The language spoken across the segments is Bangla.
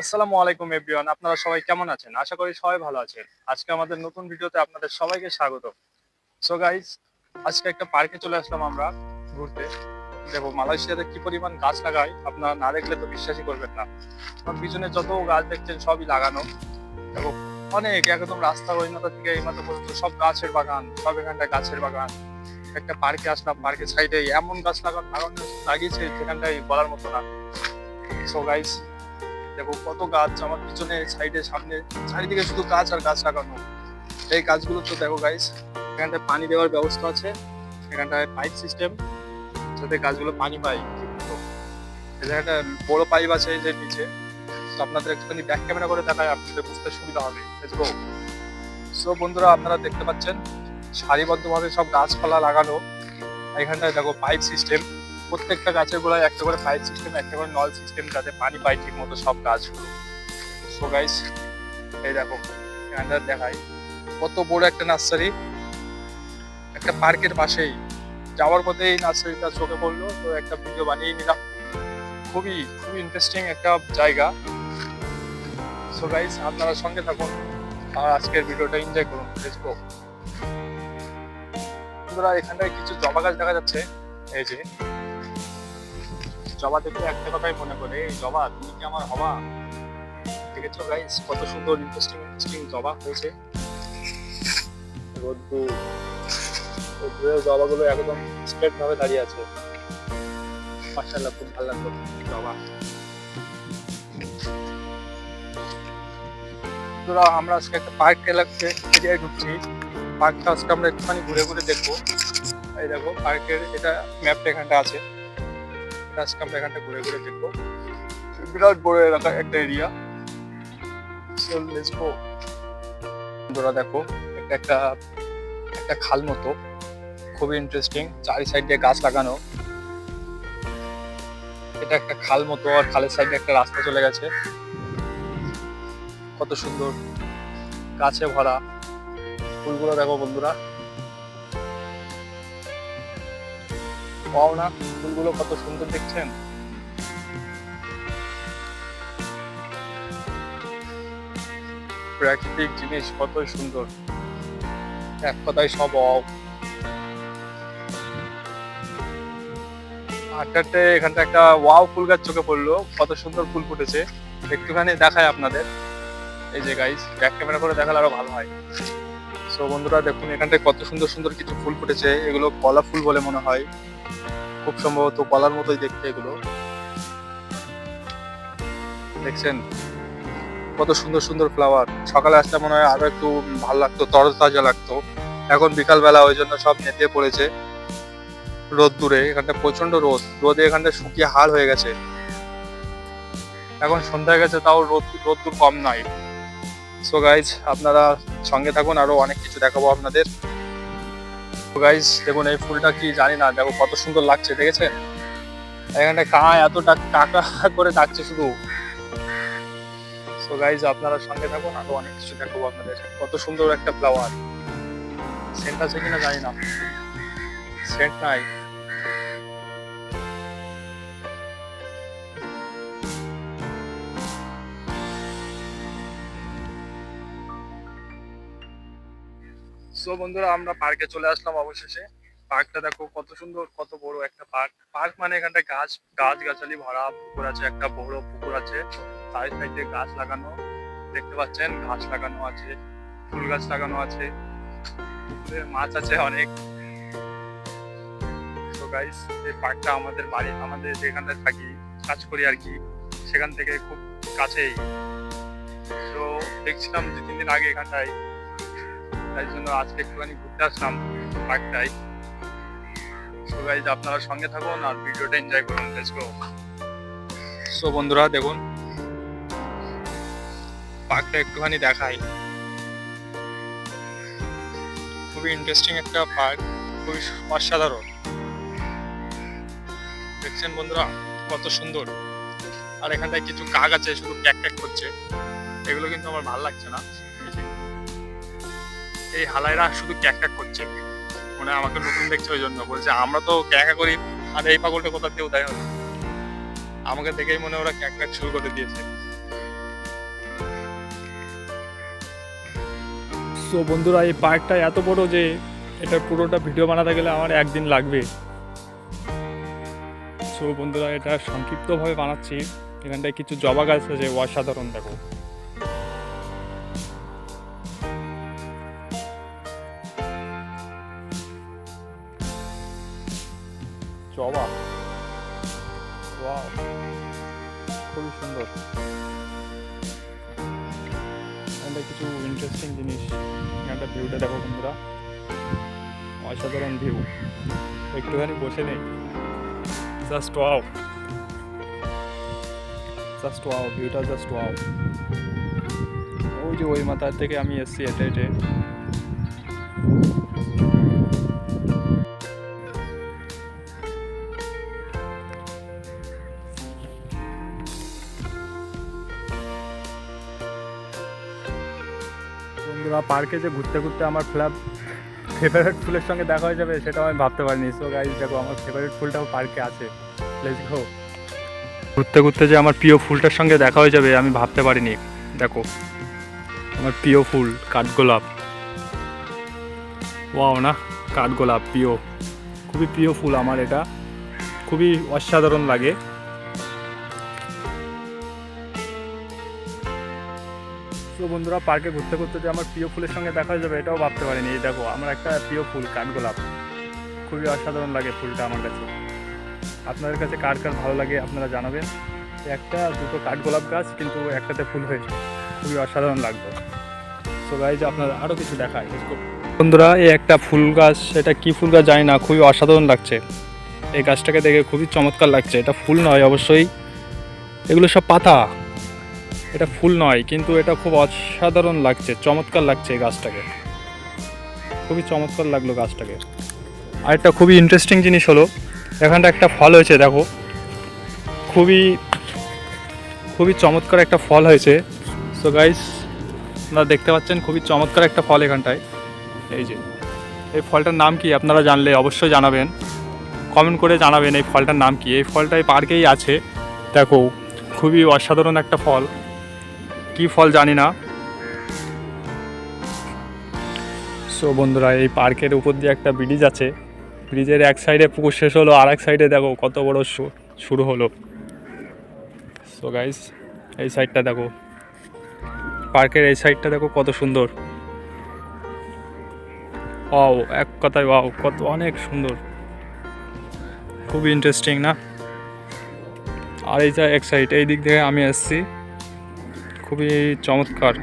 আসসালামু আলাইকুম এভরিওয়ান, আপনারা সবাই কেমন আছেন? আশা করি সবাই ভালো আছেন। আজকে আমাদের নতুন ভিডিওতে আপনাদের সবাইকে স্বাগত। সো গাইস, আজকে একটা পার্কে চলে আসলাম আমরা ঘুরতে। দেখো মালয়েশিয়াতে কি পরিমাণ গাছ লাগায়, আপনারা না দেখলে তো বিশ্বাসই করবেন না। আমার পিছনে যত গাছ দেখছেন সবই লাগানো। দেখো অনেক, একদম রাস্তার ওই মাথা থেকে এই মাথা পর্যন্ত সব গাছের বাগান, সব এখানটায় গাছের বাগান। একটা পার্কে আসলাম, পার্কের সাইডে এমন গাছ লাগানো লাগিয়েছে যেখানটায় বলার মতো না। সো গাইস, দেখো কত গাছ আমার পিছনে, সাইডে, সামনে, চারিদিকে শুধু গাছ আর গাছ লাগানো। এই গাছগুলো তো দেখো গাইস, এখানটায় পানি দেওয়ার ব্যবস্থা আছে, এখানটায় পাইপ সিস্টেম, যাতে গাছগুলো পানি পায় ঠিক মতো। এই জায়গাটা বড় পাইপ আছে এই যে নিচে। তো আপনাদের একটুখানি ব্যাক ক্যামেরা করে দেখায়, আপনাদের বুঝতে সুবিধা হবে। Let's go. সো বন্ধুরা, আপনারা দেখতে পাচ্ছেন সারিবদ্ধভাবে সব গাছপালা লাগানো। এখানটায় দেখো পাইপ সিস্টেম, প্রত্যেকটা গাছের গোড়ায় একটা করে পাইপ সিস্টেম, একটা করে নল সিস্টেম, যাতে পানি পায় ঠিক মতো সব গাছগুলো। সো গাইস, এই দেখো এখানটা দেখাই কত বড় একটা নার্সারি, একটা পার্কের পাশেই। যাওয়ার পথে এই নার্সারিটা চোখে পড়লো, তো একটা ভিডিও বানিয়ে নিলাম। খুবই খুবই ইন্টারেস্টিং একটা জায়গা। সো গাইস, আপনারা সঙ্গে থাকুন আর আজকের ভিডিওটা এনজয় করুন। Let's go. বন্ধুরা, এখানটায় কিছু জবা গাছ দেখা যাচ্ছে। এই যে জবা দেখে একটা কথাই মনে করে, এই জবা তুমি কি আমার হবা? দেখেছো গাইস, কত সুন্দর ইন্টারেস্টিং ইন্টারেস্টিং জবা হয়েছে। রোদ্দুর, রোদ্দুরের জবাগুলো একদম স্ট্রেট ভাবে দাঁড়িয়ে আছে। মাশাআল্লাহ, খুব ভালো লাগলো জবা। বন্ধুরা, আমরা আজকে একটা পার্ক এরিয়ায় ঢুকছি। পার্কটা আজকে আমরা একটুখানি ঘুরে ঘুরে দেখবো। এই দেখো পার্কের এটা ম্যাপটা এখানটা আছে, আজকে আমরা এখানটা ঘুরে ঘুরে দেখবো। বিরাট বড় এলাকা, একটা এরিয়া। So let's go. বন্ধুরা দেখো, এটা একটা একটা খাল মতো, খুবই ইন্টারেস্টিং, চারি সাইড দিয়ে গাছ লাগানো। এটা একটা খাল মতো, আর খালের সাইডে একটা রাস্তা চলে গেছে। কত সুন্দর গাছে ভরা। ফুলগুলো দেখো বন্ধুরা, পাও না ফুলগুলো কত সুন্দর দেখছেন। প্রাকৃতিক জিনিস কত সুন্দর, এক কথায় সব হাঁটতে এখানটা একটা ওয়াও ফুল গাছ চোখে পড়লো, কত সুন্দর ফুল ফুটেছে। একটুখানি দেখায় আপনাদের, এই যে গাইস ব্যাক ক্যামেরা করে দেখালে আরো ভালো হয়। সো বন্ধুরা দেখুন, এখানটায় কত সুন্দর সুন্দর কিছু ফুল ফুটেছে। এগুলো কলা ফুল বলে মনে হয়, খুব সম্ভবত কলার মতোই দেখতে এগুলো। দেখছেন কত সুন্দর সুন্দর ফ্লাওয়ার। সকালে আসলে মনে হয় আরো একটু ভালো লাগতো, তরতাজা লাগতো। এখন বিকাল বেলা, ওই জন্য সব নেতিয়ে পড়েছে রোদ্দুরে। এখানটা প্রচন্ড রোদে এখানটা শুকিয়ে হাল হয়ে গেছে। এখন সন্ধ্যা হয়ে গেছে, তাও রোদ্দুর কম নাই। সো গাইজ, আপনারা সঙ্গে থাকুন, আরো অনেক কিছু দেখাবো আপনাদের। তো গাইজ দেখুন, এই ফুলটা কি জানি না, দেখো কত সুন্দর লাগছে, দেখেছেন? এখানটা কাঁ এত টাকা করে ডাকছে শুধু। সো গাইজ, আপনারা সঙ্গে থাকুন, আরো অনেক কিছু দেখাবো আপনাদের। কত সুন্দর একটা ফ্লাওয়ার। সেন্ট আছে কিনা জানি না, সেন্ট নাই। সো বন্ধুরা, আমরা পার্কে চলে আসলাম অবশেষে। পার্কটা দেখো কত সুন্দর, কত বড় একটা পার্ক। পার্ক মানে এখানটা গাছালি ভরা, পুকুর আছে, একটা বড় পুকুর আছে, সাইড সাইডে গাছ লাগানো দেখতে পাচ্ছেন, ঘাস লাগানো আছে, ফুল গাছ লাগানো আছে, পুকুরে মাছ আছে অনেক। তো গাইস, এই পার্কটা আমাদের বাড়ি, আমাদের যেখানটায় থাকি, কাজ করি আর কি, সেখান থেকে খুব কাছেই। তো দেখছিলাম 2-3 দিন আগে এখানটায়, তাই জন্য আজকে একটুখানি ঘুরতে আসলাম পার্কটাই। সো গাইস, আপনারা সঙ্গে থাকুন আর ভিডিওটা এনজয় করুন। Let's go. সো বন্ধুরা দেখুন, পার্কটা একটুখানি দেখাই। খুবই ইন্টারেস্টিং একটা পার্ক, খুবই অসাধারণ। দেখছেন বন্ধুরা কত সুন্দর। আর এখানটায় কিছু কাক আছে, শুধু ক্যাক ক্যাক করছে। এগুলো কিন্তু আমার ভালো লাগছে না। এই হালাইরা শুধু ক্যাক ক্যাক করছে, মানে আমাকে নতুন দেখছে, ওই জন্য বলছে আমরা তো ক্যাকা করি, আর এই পাগলটা কোথা দিয়ে উদয় হলো। আমাকে দেখেই মনে ওরা ক্যাক ক্যাক শুরু করে দিয়েছে। সো বন্ধুরা, এই পার্কটা এত বড় যে এটা পুরোটা ভিডিও বানাতে গেলে আমার একদিন লাগবে। সো বন্ধুরা, এটা সংক্ষিপ্তভাবে বানাচ্ছি। এখানটায় কিছু জবা গাছ আছে, অসাধারণ দেখো। জবা, ওয়াও, খুবই সুন্দর। এখানটা কিছু ইন্টারেস্টিং জিনিস। এখানটা ভিউটা দেখো বন্ধুরা, অসাধারণ ভিউ। একটুখানি বসে নেই, জাস্ট ওয়াও, জাস্ট ওয়াও, ভিউটা জাস্ট ওয়াও। ওই যে ওই মাথার থেকে আমি এসছি হেঁটে হেঁটে। বন্ধুরা, পার্কে যে ঘুরতে ঘুরতে আমার ফেভারিট ফুলের সঙ্গে দেখা হয়ে যাবে সেটাও আমি ভাবতে পারিনি। সো গাইস দেখো, আমার ফেভারিট ফুলটাও পার্কে আছে। Let's go. ঘুরতে ঘুরতে যে আমার প্রিয় ফুলটার সঙ্গে দেখা হয়ে যাবে আমি ভাবতে পারিনি। দেখো, আমার প্রিয় ফুল কাঠগোলাপ। ওয়াও না, কাঠগোলাপ প্রিয়, খুবই প্রিয় ফুল আমার। এটা খুবই অসাধারণ লাগে। তো বন্ধুরা, পার্কে ঘুরতে ঘুরতে যে আমার প্রিয় ফুলের সঙ্গে দেখা হয়ে যাবে এটাও ভাবতে পারিনি। এই দেখো, আমার একটা প্রিয় ফুল কাঠগোলাপ, খুবই অসাধারণ লাগে ফুলটা আমার কাছে। আপনাদের কাছে কার কার ভালো লাগে আপনারা জানাবেন। একটা দুটো কাঠগোলাপ গাছ, কিন্তু একটাতে ফুল হয়েছে, খুবই অসাধারণ লাগবে। সো গাইজ, আপনারা আরও কিছু দেখায় বন্ধুরা। এই একটা ফুল গাছ, এটা কি ফুল গাছ জানি না, খুবই অসাধারণ লাগছে। এই গাছটাকে দেখে খুবই চমৎকার লাগছে। এটা ফুল নয় অবশ্যই, এগুলো সব পাতা, এটা ফুল নয়, কিন্তু এটা খুব অসাধারণ লাগছে, চমৎকার লাগছে এই গাছটাকে, খুবই চমৎকার লাগলো গাছটাকে। আর একটা খুবই ইন্টারেস্টিং জিনিস হলো, এখানটা একটা ফল হয়েছে দেখো, খুবই খুবই চমৎকার একটা ফল হয়েছে। সো গাইস, আপনারা দেখতে পাচ্ছেন খুবই চমৎকার একটা ফল এখানটায়। এই যে এই ফলটার নাম কি আপনারা জানলে অবশ্যই জানাবেন, কমেন্ট করে জানাবেন এই ফলটার নাম কি। এই ফলটা এই পার্কেই আছে দেখো, খুবই অসাধারণ একটা ফল, কি ফল জানি না। সো বন্ধুরা, এই পার্কের উপর দিয়ে একটা ব্রিজ আছে, ব্রিজের এক সাইডে পুকুর শেষ হলো, আর এক সাইডে দেখো কত বড় শুরু হলো। সো গাইস, এই সাইডটা দেখো, পার্কের এই সাইডটা দেখো কত সুন্দর। ওয়াও, এক কথায় ওয়াও, কত অনেক সুন্দর, খুবই ইন্টারেস্টিং না। আর এই যে এক সাইড, এই দিক থেকে আমি এসছি, খুবই চমৎকার।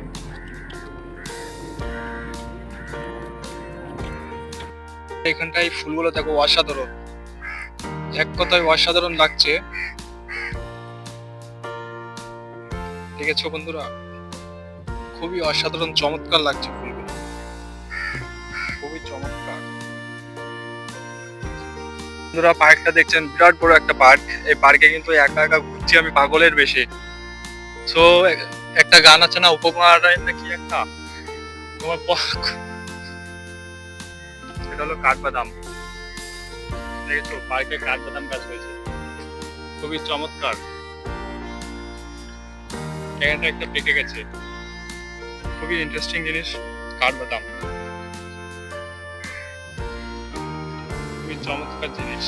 এখানটায় ফুলগুলো দেখো, অসাধারণ, এক কথায় অসাধারণ লাগছে। দেখেছো বন্ধুরা, খুবই অসাধারণ চমৎকার লাগছে ফুলগুলো, খুবই চমৎকার। বন্ধুরা, পার্কটা দেখছেন, বিরাট বড় একটা পার্ক। এই পার্কে কিন্তু একা একা ঘুরছি আমি পাগলের বেশি। সো একটা গান আছে না, উপমার কি একটা, তোমার সেটা হলো কাঠবাদাম। দেখেছো, পার্কে কাঠবাদাম গাছ হয়েছে, খুবই চমৎকার। এখানটা একটা পেকে গেছে, খুবই ইন্টারেস্টিং জিনিস, কাঠবাদাম, খুবই চমৎকার জিনিস।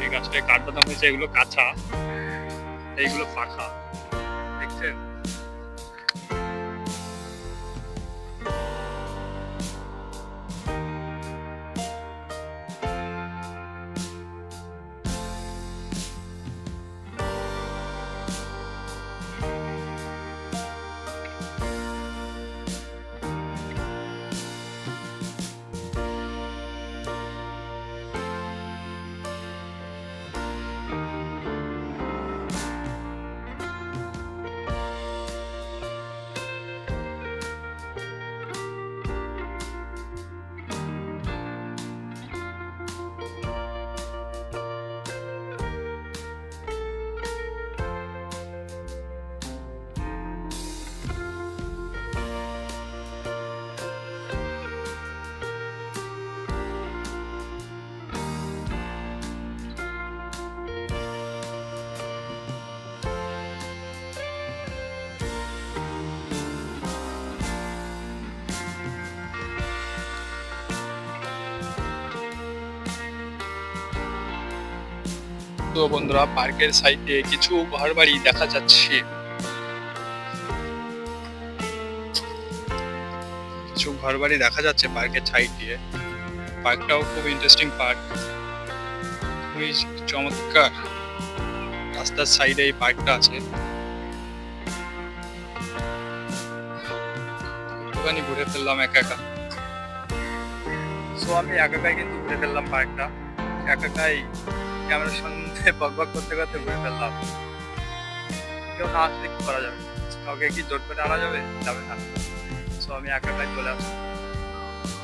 এই গাছটায় কাঠবাদাম হয়েছে, এগুলো কাঁচা, এইগুলো পাকা, দেখছেন। তো বন্ধুরা, পার্কের সাইডে কিছু ঘর বাড়ি দেখা যাচ্ছে। কিছু ঘর বাড়ি দেখা যাচ্ছে পার্কের সাইড দিয়ে। পার্কটাও খুব ইন্টারেস্টিং পার্ক, খুবই চমৎকার। রাস্তার সাইডে এই পার্কটা আছে। একটুখানি ঘুরে ফেললাম একা একা। সো আমি একাই কিন্তু ঘুরে ফেললাম পার্কটা, একাই ক্যামেরার সামনে বকবক করতে করতে ঘুরে ফেললাম। কেউ না আসলে কি করা যাবে? কাউকে কি জোর করে আনা যাবে? যাবে না। সো আমি একাই চলে আসলাম।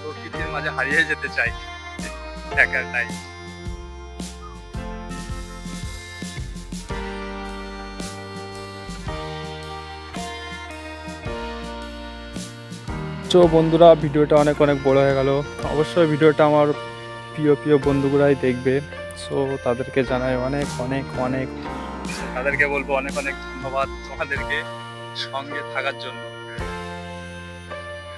প্রকৃতির মাঝে হারিয়ে যেতে চাই একাই। তো বন্ধুরা, ভিডিওটা অনেক বড় হয়ে গেল। অবশ্যই ভিডিওটা আমার প্রিয় বন্ধুগুলাই দেখবে। সো তাদেরকে জানাই অনেক তাদেরকে বলবো অনেক ধন্যবাদ তোমাদেরকে সঙ্গে থাকার জন্য।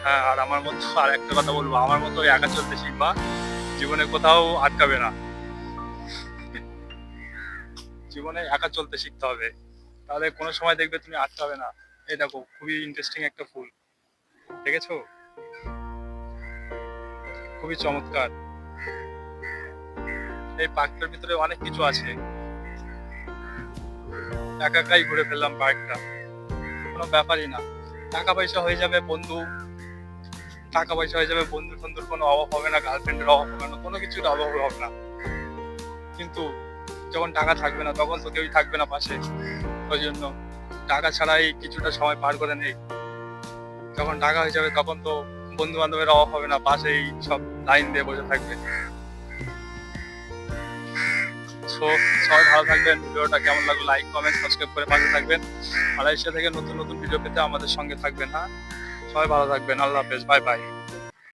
হ্যাঁ, আর আমার মতো আর একটা কথা বলবো, আমার মতো একা চলতে শিখবা, জীবনে কোথাও আটকাবে না। জীবনে একা চলতে শিখতে হবে, তাহলে কোনো সময় দেখবে তুমি আটকাবে না। এই দেখো, খুবই ইন্টারেস্টিং একটা ফুল, দেখেছো? খুবই চমৎকার। এই পার্কটার ভিতরে অনেক কিছু আছে। একাই ঘুরে ফেললাম পার্কটা, কোনো ব্যাপারই না। টাকা পয়সা হয়ে যাবে বন্ধু বন্ধুর কোনো অভাব হবে না, গার্লফ্রেন্ডের অভাব হবে না, কোনো কিছুর অভাব হবে না। কিন্তু যখন টাকা থাকবে না, তখন তো কেউই থাকবে না পাশে। ওই জন্য টাকা ছাড়াই কিছুটা সময় পার করে নেই। যখন টাকা হয়ে যাবে, তখন তো বন্ধু বান্ধবের অভাব হবে না, পাশেই সব লাইন দিয়ে বসে থাকবে। সো সবাই ভালো থাকবেন। ভিডিওটা কেমন লাগলো লাইক কমেন্ট সাবস্ক্রাইব করে পাশে থাকবেন। মালয়েশিয়া থেকে নতুন ভিডিও পেতে আমাদের সঙ্গে থাকবেন। হ্যাঁ, সবাই ভালো থাকবেন। আল্লাহ হাফেজ, বাই বাই।